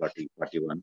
41,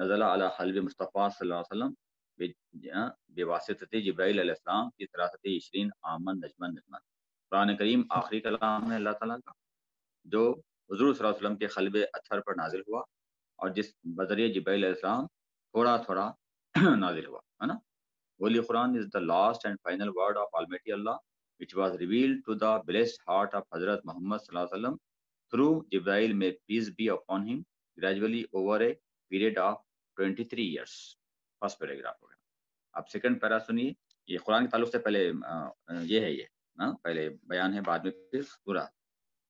نزل علی قلب مصطفیٰ صلی اللہ علیہ وسلم بواسطۃ جبرائیل علیہ السلام کی 23 عامن نجمن نجمن. قرآن کریم آخری کلام ہے اللہ تعالیٰ کا جو حضور صلی اللہ علیہ وسلم کے قلب اطہر پر نازل ہوا اور جس بذریعہ جبرائیل علیہ السلام تھوڑا تھوڑا نازل ہوا ہے نا. Holy Quran is the last and final word of Almighty Allah, which was revealed to the blessed heart of Hazrat Muhammad sallallahu alaihi wasallam through Jibreel, may peace be upon him, gradually over a period of 23 years. First paragraph ہو گیا. اب second پیرا سنیے. یہ قرآن کے تعلق سے پہلے یہ ہے یہ پہلے بیان ہے بعد میں پھر پورا.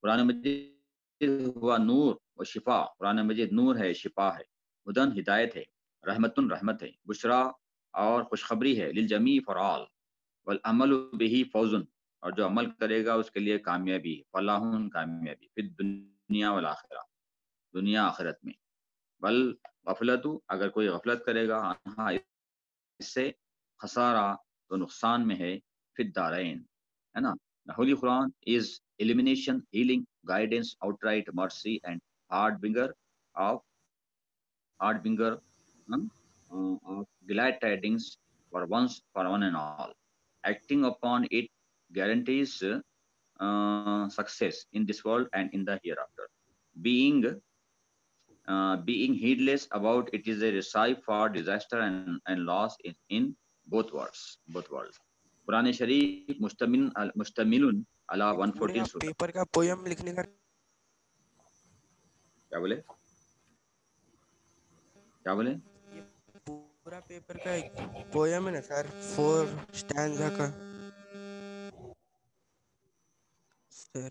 قرآن مجید ہوا نور و شفا. قرآن مجید نور ہے شفا ہے. ہدن ہدایت ہے. رحمتن رحمت ہے. بشرا اور خوشخبری ہے. للجمیع فرال والعمل بہ فوزن اور جو عمل کرے گا اس کے لیے کامیابی ہے. فلاح کامیابی فی دنیا والآخرہ دنیا آخرت میں. بل غفلت اگر کوئی غفلت کرے گا ہاں اس سے خسارہ تو نقصان میں ہے. فی الدارین ہے نا. ہولی قرآن از elimination, healing, guidance, outright mercy and harbinger of glad tidings for one and all. Acting upon it guarantees success in this world and in the hereafter. Being heedless about it is a recipe for disaster and loss in both worlds. قرآن شریف مشتمل علی 114 سورہ. Paper کا poem لکھنے کا کیا بولے یہ پورا paper کا ایک پویم ہے نا سر 4 اسٹینزا کا سر.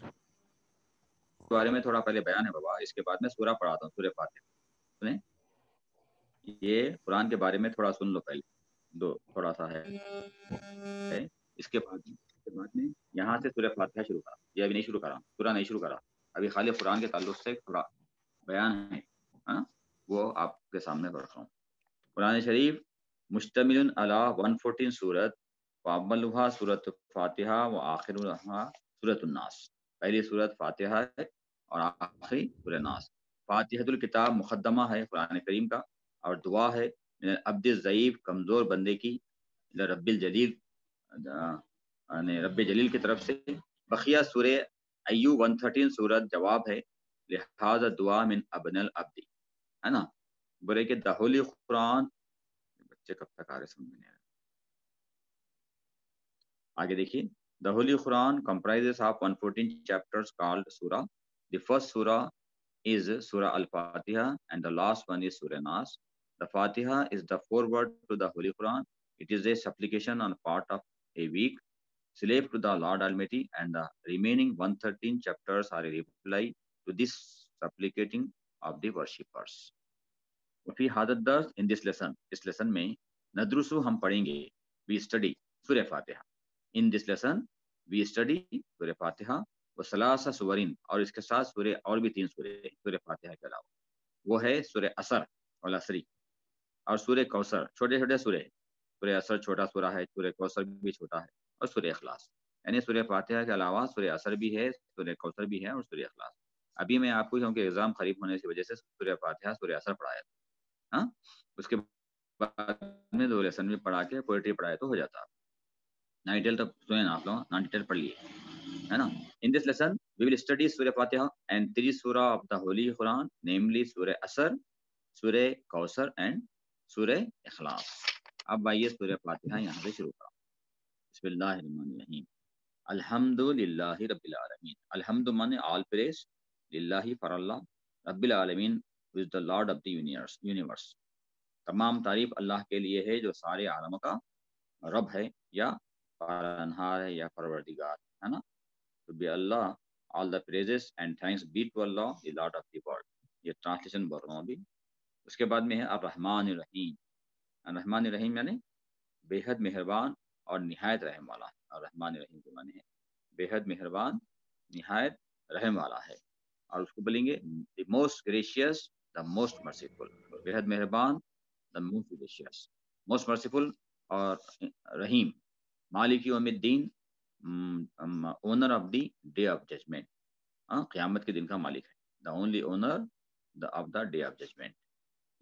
بارے میں تھوڑا پہلے بیان ہے بابا. اس کے بعد میں سورہ پڑھاتا ہوں. سورہ فاتحہ سنیں. یہ قرآن کے بارے میں تھوڑا سن لو پہلے. دو تھوڑا سا ہے. اس کے بعد میں یہاں سے سورہ فاتحہ شروع کرا. یہ ابھی نہیں شروع کرا. سورہ نہیں شروع کرا. ابھی خالی قرآن کے تعلق سے تھوڑا بیان ہے وہ آپ کے سامنے پڑھ رہا ہوں. قرآن شریف مشتمل علی 114 سورت. وَأَوَّلُهَا سورۃ فاتحہ وآخرها سورۃ الناس. پہلی سورت فاتحہ ہے اور آخری سورہ ناس. فاتحۃ الکتاب مقدمہ ہے قرآن کریم کا اور دعا ہے عبد ضعیف کمزور بندے کی رب الجلیل رب جلیل کی طرف سے. بقیہ سورہ ایوب 113 سورت جواب ہے. لہذا دعا من ابن العبد ہے نا. برے کہ the holy قرآن بچے کب تک آ رہے سمجھ نہیں آ رہے. آگے دیکھیے. The Holy Quran comprises of 114 chapters called Surah. The first Surah is Surah Al-Fatiha and the last one is Surah Nas. The Fatiha is the foreword to the Holy Quran. It is a supplication on part of a weak slave to the Lord Almighty, and the remaining 113 chapters are a reply to this supplicating of the worshippers. وفی حادت درس in this lesson. Us lesson میں ندرسو ہم پڑھیں گے. We study سورہ فاتحہ. In this lesson we study سورہ فاتحہ و ثلاثہ سورین اور اس کے ساتھ سورہ اور بھی 3 سورہ فاتحہ کے علاوہ. وہ ہے سورہ عصر والعصری اور سورہ کوثر. چھوٹے چھوٹے سورہ عصر چھوٹا سورہ ہے. سورہ کوثر بھی چھوٹا ہے اور سورہ اخلاص. یعنی سورہ فاتحہ کے علاوہ سورہ عصر بھی ہے, سورہ کوثر بھی ہے اور سورہ اخلاص. ابھی میں آپ کو کیونکہ ایگزام قریب ہونے کی وجہ سے سورہ فاتحہ سورہ عصر پڑھایا تھا. اس کے بعد میں 2 لیسن بھی پڑھا کے پوئٹری پڑھایا تو ہو جاتا. 9 ٹیل تک سنیں نا آپ لوگ. 9 ٹیل پڑھ لیے ہے نا. In this lesson we will study Surah Fatiha and 3 surah of the Holy Quran, namely Surah Asr, Surah Kausar and Surah Ikhlas. اب آئیے سورہ فاتحہ یہاں سے شروع کریں. بسم اللہ الرحمن الرحیم. الحمد للہ رب العالمین. الحمد مانے all praise, للہ for اللہ, رب العالمین who is the Lord of the universe. تمام تعریف اللہ کے لیے ہے جو سارے عالم کا رب ہے یا پالنہار ہے یا پروردگار ہے نا. To be Allah, all the praises and thanks be to Allah, the Lord of the world. یہ ٹرانسلیشن بول رہا ہوں ابھی. اس کے بعد میں ہے الرحمن الرحیم. الرحمن الرحیم یعنی بے حد مہربان اور نہایت رحم والا. الرحمن الرحیم کے معنی ہے بے حد مہربان نہایت رحم والا ہے. اور اس کو بولیں گے the most gracious, the most merciful. بے حد مہربان, the most gracious, most merciful اور رحیم. مالک یوم الدین, owner of the day of judgment. قیامت کے دن کا مالک ہے. The only owner of the day of judgment.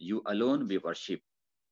you alone we worship,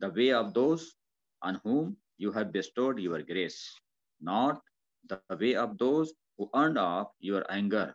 The way of those on whom you have bestowed your grace, not the way of those who earned of your anger,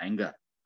anger,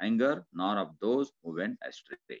anger nor of those who went astray,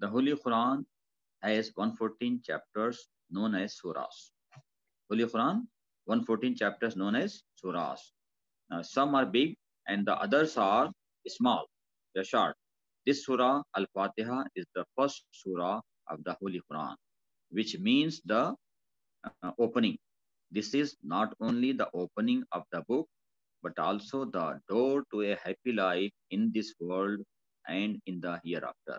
The Holy Quran has 114 chapters known as surahs. Holy Quran 114 chapters known as surahs. Some are big and the others are small. They're short. This surah Al-Fatiha is the first surah of the Holy Quran, which means the opening. This is not only the opening of the book, but also the door to a happy life in this world and in the hereafter.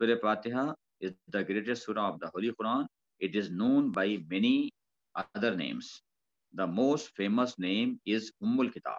Surah Fatiha is the greatest surah of the Holy Quran. It is known by many other names. The most famous name is Ummul Kitab.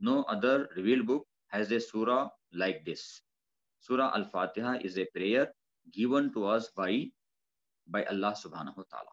No other revealed book has a surah like this. Surah Al-Fatiha is a prayer given to us by Allah subhanahu wa ta'ala.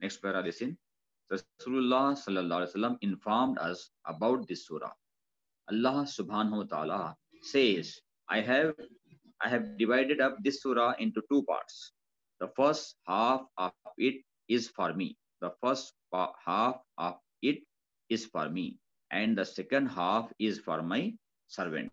Next para listen. Rasulullah sallallahu alaihi wasallam informed us about this surah. Allah subhanahu wa ta'ala says, I have divided up this surah into two parts. The first half of it is for me. The first half of it is for me. And the second half is for my servant.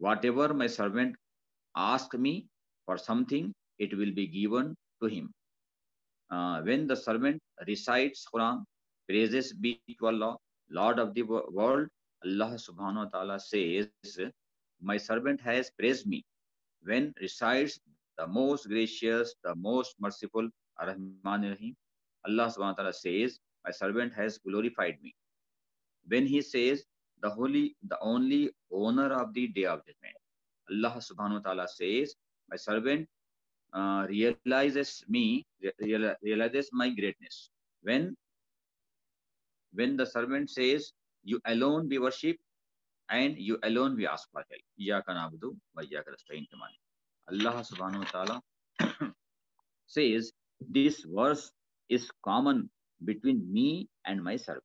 Whatever my servant asks me for something, it will be given to him. When the servant recites Quran, praises be to Allah, Lord of the world, Allah subhanahu wa ta'ala says, my servant has praised me. When recites the most gracious, the most merciful, Ar-Rahman Ar-Rahim, Allah subhanahu wa ta'ala says, my servant has glorified me. When he says, the only owner of the day of judgment, Allah subhanahu wa ta'ala says, my servant realizes my greatness. When the servant says, you alone be worshipped and you alone we ask for help. Iyyaka na'budu wa iyyaka nasta'in ke mane. Allah subhanahu wa ta'ala says, this verse is common between me and my servant.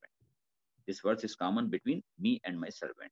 This verse is common between me and my servant.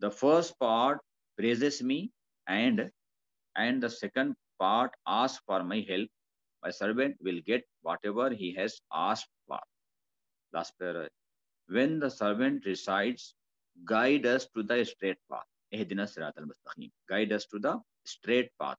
The first part praises me and the second part asks for my help. My servant will get whatever he has asked for. Last paragraph. When the servant recites, guide us to the straight path. Ihdina siratal mustaqim. Guide us to the straight path,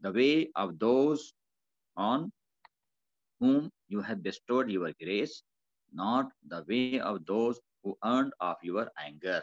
The way of those on whom you have bestowed your grace, not the way of those who earned of your anger.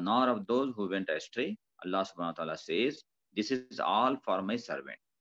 Nor of those who went astray. Allah subhanahu wa ta'ala says, this is all for my servant.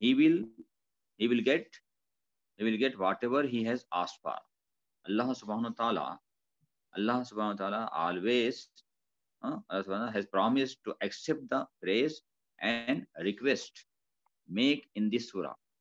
He will get whatever he has asked for. Allah subhanahu wa ta'ala always has promised to accept the praise and request make in this surah.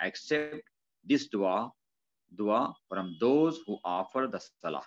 accept this dua from those who offer the salah,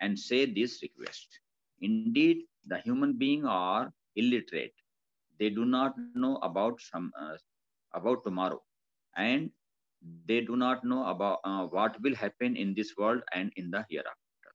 and say this request. Indeed, the human being are illiterate. They do not know about tomorrow, and they do not know about what will happen in this world and in the hereafter.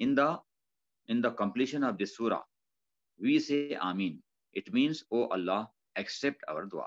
In the completion of this surah, we say Amin. It means, oh Allah, accept our dua.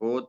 4th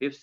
5th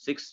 6th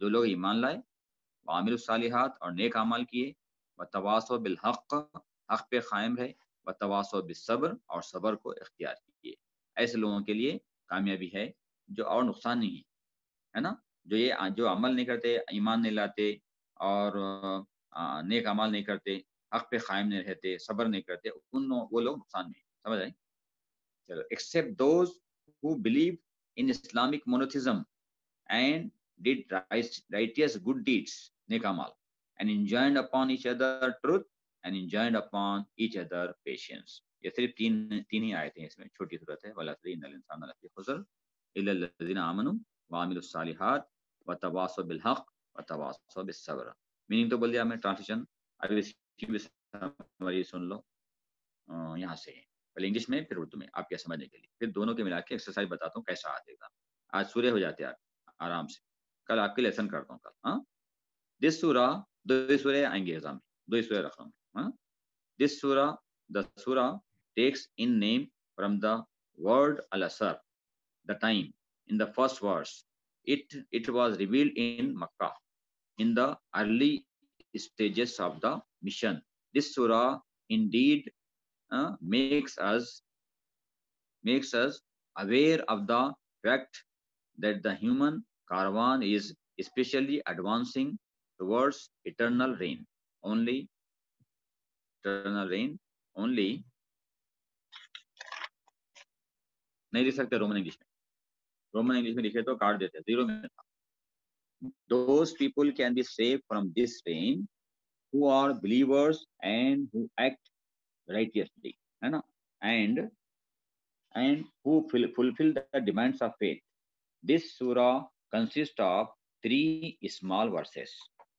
جو لوگ ایمان لائے، وعامل الصالحات اور نیک اعمال کیے، وتواصوا بالحق حق پہ قائم رہے، وتواصوا بالصبر اور صبر کو اختیار کیے، ایسے لوگوں کے لیے کامیابی ہے جو اور نقصان نہیں ہے نا. جو عمل نہیں کرتے، ایمان نہیں لاتے اور نیک اعمال نہیں کرتے، حق پہ قائم نہیں رہتے، صبر نہیں کرتے، وہ لوگ نقصان میں. سمجھ آئے؟ چلو. Accept those who believe in Islamic monotheism and did righteous good deeds, نیک اعمال, and enjoined upon each other truth and enjoined upon each other patience. یہ صرف تین ہی آیتیں ہیں، اس میں چھوٹی صورت ہے. وَالْعَصْرِ إِنَّ الْإِنسَانَ لَفِي خُسْرٍ إِلَّا الَّذِينَ آمَنُوا وَعَمِلُوا الصَّالِحَاتِ وَتَوَاصَوْا بِالْحَقِّ وَتَوَاصَوْا بِالصَّبْرِ. میننگ تو بول دیا میں، ٹرانسلیشن ابھی اس کی بھی سمری سن لو یہاں سے، پہلے انگلش میں پھر اردو میں آپ کے سمجھنے کے لیے، پھر دونوں کے ملا کے ایکسرسائز بتاتا ہوں کیسا آتے گا. آج سورہ ہو جاتے ہیں آرام سے، کل آپ کے لیسن کرتا ہوں کل. ہاں، دس سورہ، دو سورہ آئیں گے ایگزام میں، دو سورہ رکھ رہا ہوں. ہاں، دس سورہ، the surah takes in name from the word al-asr, the time. In the first verse, it was revealed in Makkah in the early stages of the mission. This surah indeed makes us aware of the fact that the human caravan is especially advancing towards eternal reign only. نہیں لکھ سکتے Roman English میں لکھے تو کاٹ دیتے، zero میں تھا. Those people can be saved from this reign who are believers and who act righteously, ہے نا, and who fulfill the demands of faith. This surah consists of 3 small verses,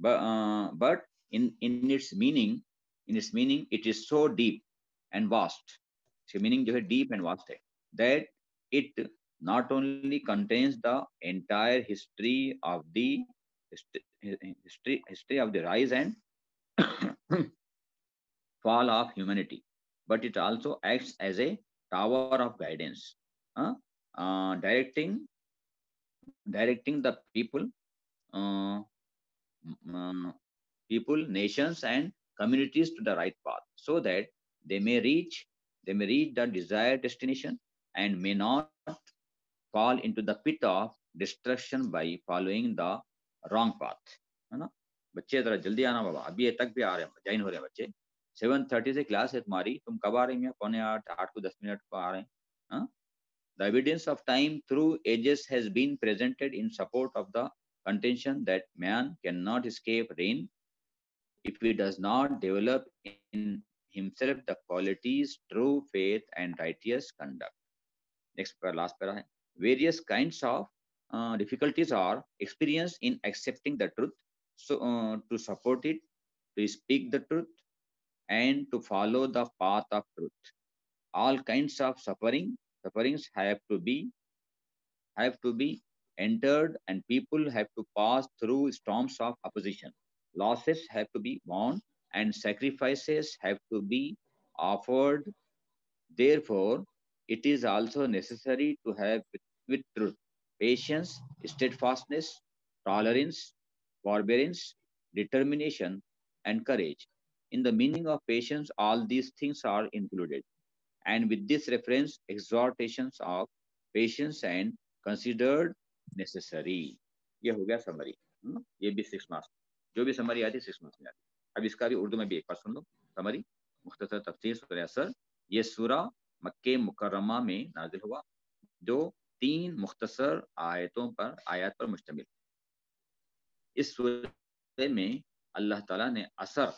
but in its meaning it is so deep and vast. So meaning جو ہے deep and vast ہے, that it not only contains the entire history of the rise and fall of humanity, but it also acts as a tower of guidance, directing the people, nations, and communities to the right path, so that they may reach the desired destination and may not fall into the pit of destruction by following the wrong path. ہے نا بچے ذرا جلدی آنا بابا، ابھی یہ تک بھی آ رہے ہیں، جوائن ہو رہے ہیں بچے. 7:30 سے کلاس ہے تمہاری، تم کب آ رہی ہیں؟ 7:45، 8 کو 10 منٹ کو آ رہے ہیں. The evidence of time through ages has been presented in support of the contention that man cannot escape reign if he does not develop in himself the qualities true faith and righteous conduct. Next, last para hai. Various kinds of difficulties are experienced in accepting the truth, so to support it, to speak the truth, and to follow the path of truth. All kinds of sufferings have to be entered, and people have to pass through storms of opposition. Losses have to be borne, and sacrifices have to be offered. Therefore, it is also necessary to have with truth patience, steadfastness, tolerance, forbearance, determination, and courage. In the meaning of patience, all these things are included. And with this reference, exhortations of patience and considered necessary. یہ ہو گیا summary. یہ بھی 6 marks, جو بھی summary آتی 6 marks میں آتی. اب اس کا بھی اردو میں بھی ایک بار سن لو سمری، مختصر تفسیر سورہ اثر. یہ سورہ مکہ مکرمہ میں نازل ہوا، جو 3 مختصر آیات پر مشتمل. اس سورہ میں اللہ تعالیٰ نے اثر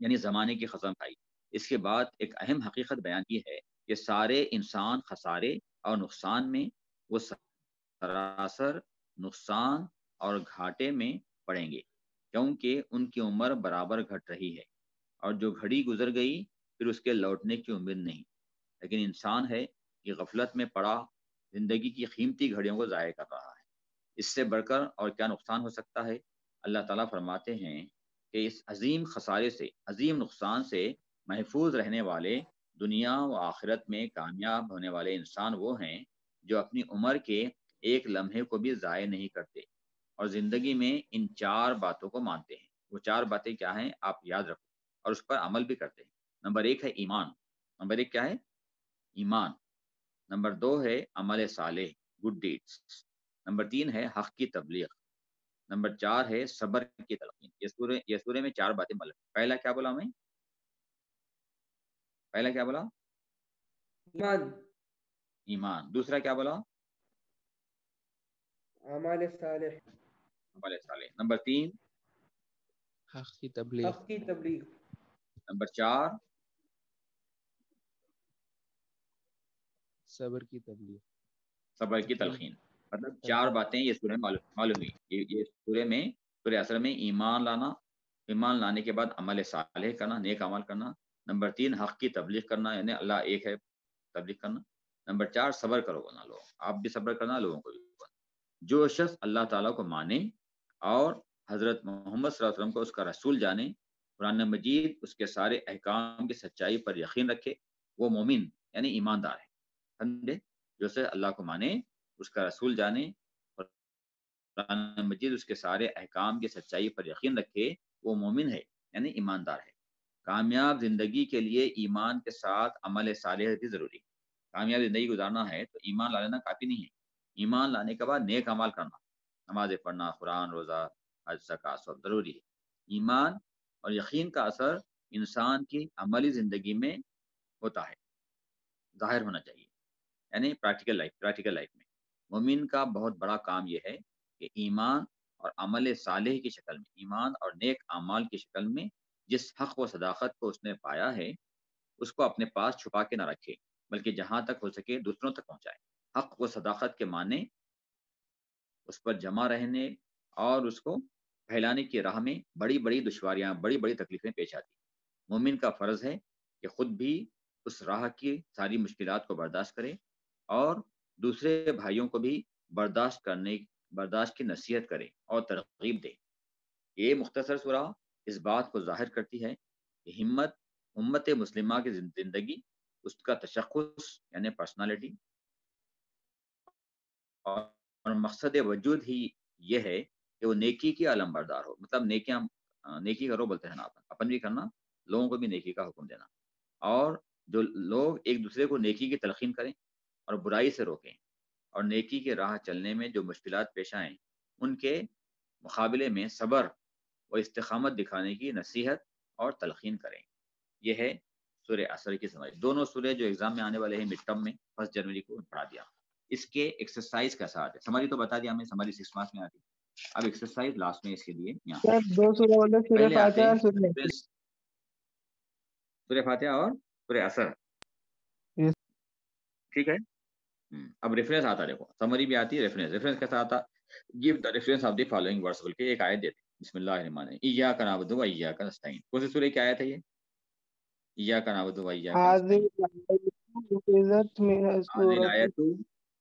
یعنی زمانے کی قسم کھائی. اس کے بعد ایک اہم حقیقت بیان کی ہے کہ سارے انسان خسارے اور نقصان میں، وہ سراسر نقصان اور گھاٹے میں پڑیں گے، کیونکہ ان کی عمر برابر گھٹ رہی ہے، اور جو گھڑی گزر گئی پھر اس کے لوٹنے کی امید نہیں. لیکن انسان ہے کہ غفلت میں پڑا زندگی کی قیمتی گھڑیوں کو ضائع کر رہا ہے. اس سے بڑھ کر اور کیا نقصان ہو سکتا ہے؟ اللہ تعالیٰ فرماتے ہیں کہ اس عظیم خسارے سے، عظیم نقصان سے محفوظ رہنے والے، دنیا و آخرت میں کامیاب ہونے والے انسان وہ ہیں جو اپنی عمر کے ایک لمحے کو بھی ضائع نہیں کرتے، اور زندگی میں ان 4 باتوں کو مانتے ہیں. وہ 4 باتیں کیا ہیں آپ یاد رکھو اور اس پر عمل بھی کرتے ہیں. نمبر 1 ہے ایمان. نمبر 1 کیا ہے؟ ایمان. نمبر 2 ہے عمل صالح، گڈ ڈیڈس. نمبر 3 ہے حق کی تبلیغ. نمبر 4 ہے صبر کی تلقین. یہ سورے میں 4 باتیں مطلب. پہلا کیا بولا میں؟ پہلا کیا بولا؟ ایمان، ایمان. دوسرا کیا بولا؟ اعمال صالح، عمل صالح. نمبر 3. حق کی تبلیغ. حق کی تبلیغ. نمبر 4. صبر کی تبلیغ. صبر کی تلقین. مطلب 4 باتیں یہ سورہ معلوم ہوئی. یہ سورے میں، سورہ اثر میں ایمان لانا، ایمان لانے کے بعد عمل صالح کرنا، نیک عمل کرنا. نمبر 3 حق کی تبلیغ کرنا، یعنی اللہ ایک ہے، تبلیغ کرنا. نمبر 4 صبر کرو نا لوگ، آپ بھی صبر کرنا، لوگوں کو بھی. جو شخص اللہ تعالیٰ کو مانے اور حضرت محمد صلی اللہ علیہ وسلم کو اس کا رسول جانے، قرآن مجید اس کے سارے احکام کی سچائی پر یقین رکھے، وہ مومن یعنی ایماندار ہے. سمجھے؟ جو سے اللہ کو مانے، اس کا رسول جانے اور قرآن مجید اس کے سارے احکام کی سچائی پر یقین رکھے، وہ مومن ہے یعنی ایماندار ہے. کامیاب زندگی کے لیے ایمان کے ساتھ عمل صالح بھی ضروری. کامیاب زندگی گزارنا ہے تو ایمان لا لینا کافی نہیں ہے. ایمان لانے کے بعد نیک عمل کرنا، نماز پڑھنا، قرآن، روزہ، حج، زکوٰۃ سب ضروری ہے. ایمان اور یقین کا اثر انسان کی عملی زندگی میں ہوتا ہے، ظاہر ہونا چاہیے، یعنی پریکٹیکل لائف میں. مومن کا بہت بڑا کام یہ ہے کہ ایمان اور عمل صالح کی شکل میں، ایمان اور نیک اعمال کی شکل میں جس حق و صداقت کو اس نے پایا ہے اس کو اپنے پاس چھپا کے نہ رکھے، بلکہ جہاں تک ہو سکے دوسروں تک پہنچائے. حق و صداقت کے معنی اس پر جمع رہنے اور اس کو پھیلانے کی راہ میں بڑی بڑی دشواریاں، بڑی بڑی تکلیفیں پیش آتی. مومن کا فرض ہے کہ خود بھی اس راہ کی ساری مشکلات کو برداشت کرے اور دوسرے بھائیوں کو بھی برداشت کی نصیحت کرے اور ترغیب دے. یہ مختصر سورہ اس بات کو ظاہر کرتی ہے کہ امت مسلمہ کی زندگی، اس کا تشخص یعنی پرسنالٹی اور مقصد وجود ہی یہ ہے کہ وہ نیکی کی علم بردار ہو. مطلب نیکی کرو بولتے ہیں نا، اپن بھی کرنا، لوگوں کو بھی نیکی کا حکم دینا، اور جو لوگ ایک دوسرے کو نیکی کی تلقین کریں اور برائی سے روکیں اور نیکی کے راہ چلنے میں جو مشکلات پیش آئیں ان کے مقابلے میں صبر و استقامت دکھانے کی نصیحت اور تلقین کریں. یہ ہے سورہ عصر کی سمجھ. دونوں سورے جو ایگزام میں آنے والے ہیں مڈ ٹرم میں 1 جنوری کو پڑھا دیا. اس کے ایکسرسائز کا ساتھ ہے، سمری تو بتا دیا ہمیں، سمری 6 مارکس میں آتی. اب ایکسرسائز لاسٹ میں اس کے لیے یہاں سر 2 سورہ بولے، سورہ پہلے آتے فاتحہ، ہیں سورہ فاتحہ اور سورہ عصر. Yes. ٹھیک ہے. اب ریفرنس آتا، دیکھو سمری بھی آتی ہے، ریفرنس کیسا آتا؟ Give the reference of the following verse بول کے ایک آیت دیتے. بسم اللہ الرحمن الرحیم، ایاک نعبد و ایاک نستعین. کون سی سورہ کی آیت ہے یہ؟ ایاک نعبد و ایاک نستعین. هذه الآیت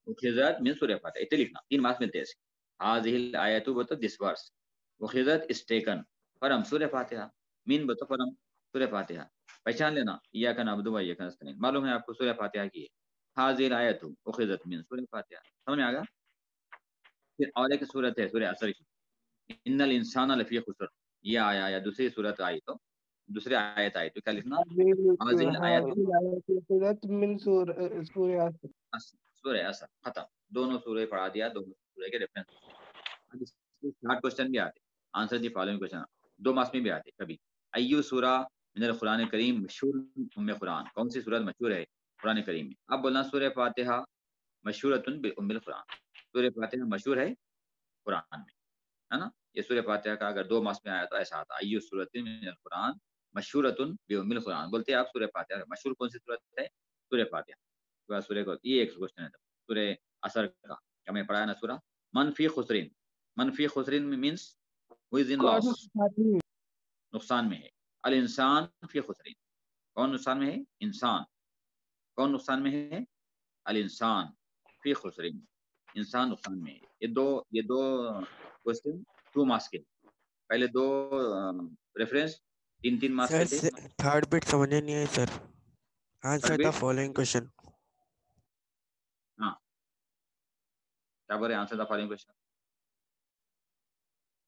اخذت من سورہ فاتحہ. اتنے لکھنا، 3 مارکس ملتے ہیں. هذه الآیت بتا دس ورس اخذت is taken فرم سورہ فاتحہ، من بتا فرم سورہ فاتحہ. پہچان لینا، ایاک نعبد و ایاک نستعین معلوم ہے آپ کو، سورہ فاتحہ کی ہے. هذه الآیت اخذت من سورہ فاتحہ. سمجھ میں آ گیا؟ پھر اور ایک سورت ہے سورہ عصر کی، ان الانسان لفی خسر. یہ آیا یا دوسری سورت آئی تو دوسری آیت آئی تو کیا لکھنا؟ هذه الآیت من سورہ سورہ عصر. ختم. دونوں سورے پڑھا دیا، دونوں سورے کے ریفرنس. اب اس کے 60 کوشچن بھی آتے، answer the following question 2 marks میں بھی آتے. کبھی ایو سورہ من القرآن کریم مشہور ام قرآن، کون سی سورت مشہور ہے قرآن کریم میں؟ اب بولنا سورہ فاتحہ مشہورۃ بام القرآن. سورہ فاتحہ مشہور ہے قرآن میں، ہے نا. یہ سورہ فاتحہ کا اگر 2 مارکس میں آیا تو ایسا آتا، ایو سورۃ من القرآن مشہورۃ بام القرآن. بولتے ہیں آپ سورہ فاتحہ مشہور کون سی سورت ہے؟ سورہ فاتحہ. سورہ کو یہ ایک کوشچن ہے. سورہ عصر کا ہمیں پڑھایا نا سورہ منفی خسرین. منفی خسرین مینس ہو از ان لاس، نقصان میں ہے. الانسان فی خسرین، کون نقصان میں ہے؟ انسان. کون نقصان میں ہے؟ الانسان فی خسرین، انسان نقصان میں ہے. یہ دو کوشچن 2 مارکس کے. پہلے 2 ریفرنس 3 مارکس کے تھے. سر تھرڈ بٹ سمجھے نہیں ہے sir. Answer the following question. ہاں کیا بول رہے ہیں؟ Answer the following question.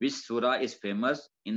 which surah is famous in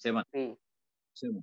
7, 7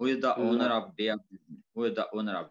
Who is the owner of day of judgment? Who is the owner of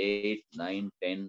8, 9, 10,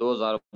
2000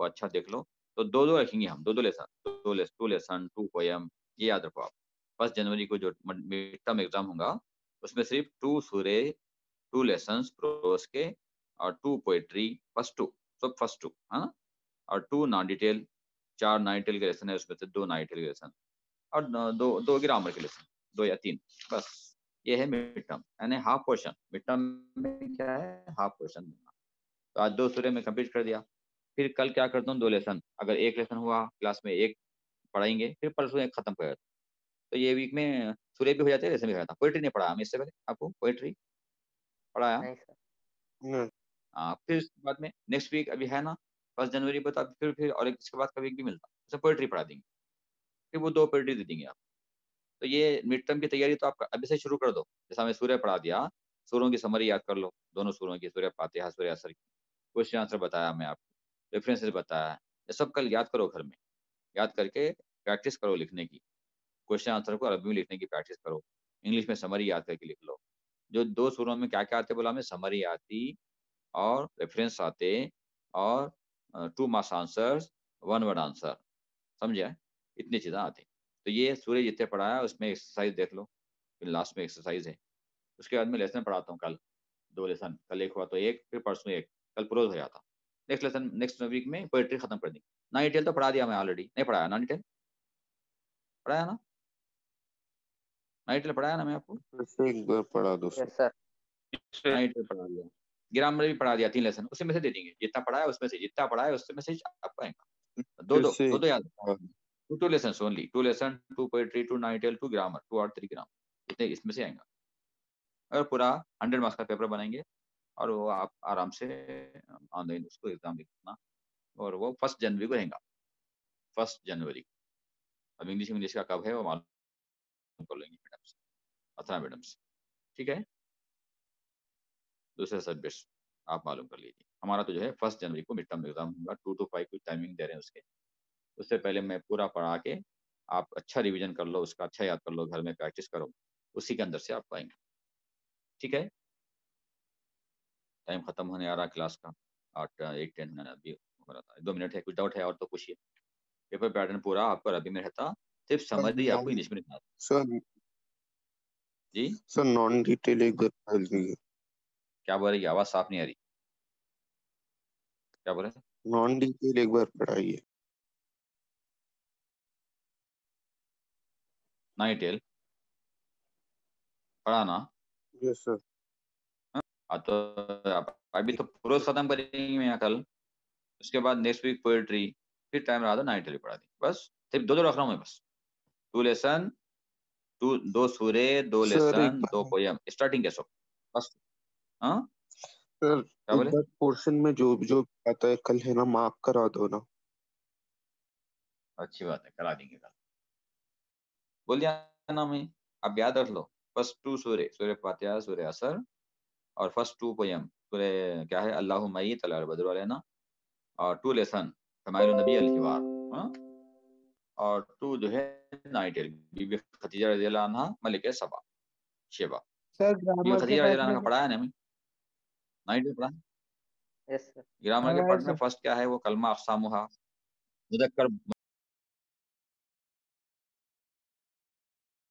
وہ اچھا دیکھ لو. تو دو دو رکھیں گے ہم, دو لیسن, ٹو لیسن, 2 پویم, یہ یاد رکھو آپ. 1 جنوری کو جو مڈ ٹرم ایگزام ہوگا اس میں صرف 2 سورے, 2 لیسنس پروز کے, اور 2 پوئٹری, فرسٹ 2 سب فرسٹ 2 ہے نا, اور 2 نان ڈیٹیل, 4 نان ڈیٹیل کے لیسن ہے اس میں سے 2 نان ڈیٹیل کے لیسن, اور دو گرامر کے لیسن, 2 یا 3 بس. یہ ہے مڈ ٹرم, یعنی ہاف پورشن. مڈ ٹرم میں کیا ہے, ہاف پورشن. تو آج 2 سورے میں کمپلیٹ کر دیا. پھر کل کیا کرتا ہوں, 2 لیسن, اگر ایک لیسن ہوا کلاس میں ایک پڑھائیں گے, پھر پرسوں ایک ختم کر جاتا. تو یہ ویک میں سورے بھی ہو جاتے ہیں, لیسن بھی ہو جاتا. پوئٹری نہیں پڑھا ہم اس سے پہلے, آپ کو پوئٹری پڑھایا؟ نہیں سر. نہیں پھر اس کے بعد میں نیکسٹ ویک ابھی ہے نا 1 جنوری کو, تب پھر اور اس کے بعد کا ویک بھی ملتا, اسے پوئٹری پڑھا دیں گے, پھر وہ 2 پوئٹری دے دیں گے آپ. تو یہ مڈ ٹرم کی تیاری تو آپ ابھی سے شروع کر دو. جیسا میں سورہ پڑھا دیا, سوروں کی سمری یاد کر لو, دونوں سوروں کی, سورہ فاتحہ, سورہ عصر کی. کوشچن آنسر بتایا میں آپ کو, ریفرنسز بتایا, یہ سب کل یاد کرو گھر میں. یاد کر کے پریکٹس کرو لکھنے کی. کوشچن آنسر کو عربی میں لکھنے کی پریکٹس کرو, انگلش میں سمری یاد کر کے لکھ لو. جو 2 سوروں میں کیا کیا آتے بولا میں, سمری آتی اور ریفرنس آتے اور 2 مارکس آنسر, 1 ورڈ آنسر, سمجھا, اتنی چیزیں آتی. تو یہ سورج جتنے پڑھایا اس میں ایکسرسائز دیکھ لو, پھر لاسٹ میں ایکسرسائز ہے. اس کے بعد میں لیسن پڑھاتا ہوں کل, 2 لیسن, کل ایک ہوا تو ایک, پھر پرسوں ایک, کل پروز ہو جاتا. نیکسٹ لیسن نیکسٹ ویک میں پوئٹری ختم کر دیں. نان ڈیٹیل تو پڑھا دیا میں آلریڈی, نہیں پڑھایا نان ڈیٹیل, پڑھایا نا نان ڈیٹیل, پڑھایا نا میں آپ کو, پھر سے ایک بار پڑھا دو سر. یس سر. نان ڈیٹیل پڑھا دیا. گرامر بھی پڑھا دیا 3 لیسن, اس میں سے دے دیں گے. جتنا پڑھایا اس میں سے, جتنا پڑھایا اس میں سے آپ کو آئے گا. پھر سے دو یاد, 2 lessons only, 2 lesson, 2 poetry, 2 naan detail, 2 grammar, 2 اور 3 گرامر, اتنے اس میں سے آئیں گا. اور پورا 100 مارکس کا پیپر بنائیں گے, اور وہ آپ آرام سے آن لائن اس کو ایگزام لکھنا, اور وہ 1 جنوری کو رہیں گا. 1 جنوری. اب انگلش کا کب ہے وہ معلوم کر لیں گے میڈم سے, اتنا میڈم سے, ٹھیک ہے. دوسرے سبجیکٹس آپ معلوم کر لیجیے. ہمارا تو جو ہے 1 جنوری کو مڈ ٹرم ایگزام ہوگا, 2 to 5 کی ٹائمنگ دے رہے ہیں اس کے. اس سے پہلے میں پورا پڑھا کے آپ اچھا ریویژن کر لو, اس کا اچھا یاد کر لو, گھر میں پریکٹس کرو, اسی کے اندر سے آپ پائیں گے. ٹھیک ہے, ٹائم ختم ہونے آ رہا کلاس کا, 8:10 ابھی ہو رہا تھا. 2 منٹ ہے, کچھ ڈاؤٹ ہے اور تو پوچھیے. پیپر پیٹرن پورا آپ کو عربی میں رہتا, صرف سمری آپ کو انگلش میں لکھنا تھا. سر جی سر نان ڈیٹیل ایک بار پڑھ لیجیے. کیا بول رہی ہے, آواز صاف نہیں آ رہی, کیا بول رہے ہیں؟ نان ڈیٹیل ایک بار پڑھائیے. نان ڈیٹیل پڑھانا. یس سر. تو ابھی تو پروز ختم کریں گے میں کل, اس کے بعد نیکسٹ ویک پوئٹری, پھر ٹائم رہا تو نان ڈیٹیل پڑھا دیں. بس صرف 2 رکھ رہا ہوں میں, بس 2 لیسن, 2 سورے, 2 سر ایک لیسن, 2 پویم, اسٹارٹنگ کے سب بس. ہاں سر کیا ایک بولے, بار پورشن میں جو آتا ہے کل ہے نا, مارک کرا دو نا. اچھی بات ہے, کرا دیں گے کل. بول دیا نا میں, اب یاد رکھ لو. فرسٹ 2 سورے, سورہ فاتحہ, سورہ عصر, اور فرسٹ 2 پویم, سورہ کیا ہے, اللہ مئی طلع البدر علینا, اور 2 لیسن, شمائل النبی الحوار, اور 2 جو ہے نائٹل, بی بی خدیجہ رضی اللہ عنہ, ملکہ سبا, شیبہ. سر بی بی گرامر کے خدیجہ رضی پارٹ اللہ میں عنہ کا پڑھایا نا ہمیں, نائٹل پڑھا. یس سر. گرامر کے ہاں پارٹ میں سر. فرسٹ کیا ہے, وہ کلمہ اقسامھا, مذکر